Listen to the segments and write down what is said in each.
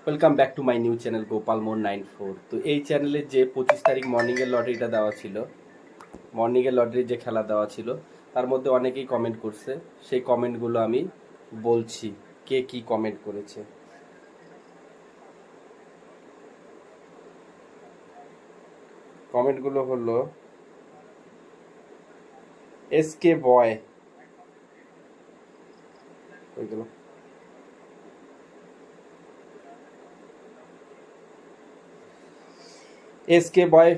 Welcome back to my new channel Gopal More 94। তো এই চ্যানেলে যে 25 তারিখ মর্নিংয়ের লটারিটা দেওয়া ছিল, মর্নিংয়ের লটারির যে খেলা দেওয়া ছিল, তার মধ্যে অনেকেই কমেন্ট করছে। সেই কমেন্টগুলো আমি বলছি, কে কি কমেন্ট করেছে। কমেন্টগুলো হলো এসকে বয়, ওইগুলো এসকে বয়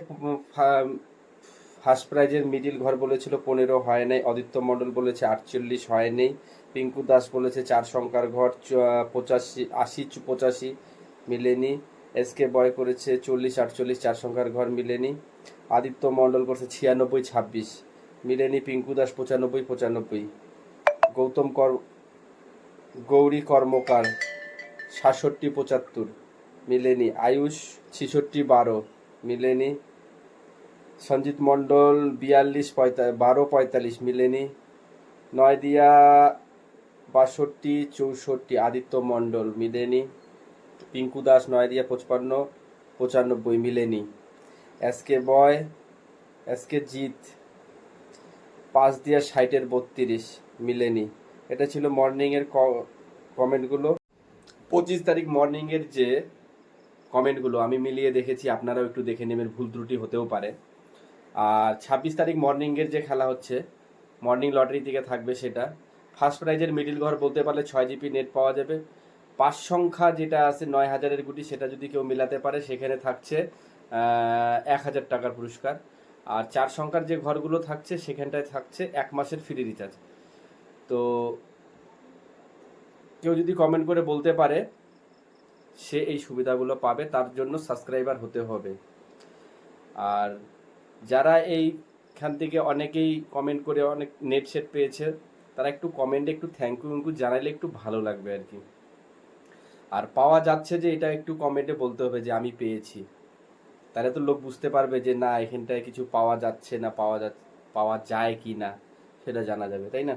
ফার্স্ট প্রাইজের মিডিল ঘর বলেছিল 15 হয় নাই। অদিত্য মণ্ডল বলেছে 48 হয়নি। পিঙ্কু দাস বলেছে 4 সংখ্যার ঘর 80 85 মিলেনি। এসকে বয় করেছে 40 48 4 সংখ্যার ঘর মিলেনি। আদিত্য মণ্ডল করেছে 96 26 মিলেনি। পিঙ্কু দাস 95 95। গৌতম গৌরী কর্মকার 67 75 মিলেনি। আয়ুষ 66 12 মিলেনি। সঞ্জিত মণ্ডল 42 12 45 মিলেনি। নয়দিয়া 62 64 আদিত্য মণ্ডল মিলেনি। পিঙ্কু দাস নয়দিয়া 55 95 মিলেনি। এসকে বয় এসকে জিৎ 5 দিয়া 60 32 মিলেনি। এটা ছিল মর্নিংয়ের কমেন্টগুলো। 25 তারিখ মর্নিংয়ের যে কমেন্টগুলো আমি মিলিয়ে দেখেছি, আপনারাও একটু দেখে নেবেন, ভুল ত্রুটি হতেও পারে। আর 26 তারিখ মর্নিংয়ের যে খেলা হচ্ছে, মর্নিং লটারি থেকে থাকবে সেটা। ফার্স্ট প্রাইজের মিডিল ঘর বলতে পারলে 6 জিবি নেট পাওয়া যাবে। 5 সংখ্যা যেটা আছে 9,000-এর গুটি, সেটা যদি কেউ মিলাতে পারে সেখানে থাকছে 1,000 টাকার পুরস্কার। আর 4 সংখ্যার যে ঘরগুলো থাকছে সেখানটায় থাকছে 1 মাসের ফ্রি রিচার্জ। তো কেউ যদি কমেন্ট করে বলতে পারে সে এই সুবিধাগুলো পাবে, তার জন্য সাবস্ক্রাইবার হতে হবে। আর যারা এইখান থেকে অনেকেই কমেন্ট করে অনেক নেট সেট পেয়েছে, তারা একটু কমেন্টে একটু থ্যাংক ইউ জানাইলে একটু ভালো লাগবে আর কি। আর পাওয়া যাচ্ছে যে এটা একটু কমেন্টে বলতে হবে যে আমি পেয়েছি, তাহলে তো লোক বুঝতে পারবে যে না এখানটায় কিছু পাওয়া যাচ্ছে না, পাওয়া যায় কি না সেটা জানা যাবে, তাই না?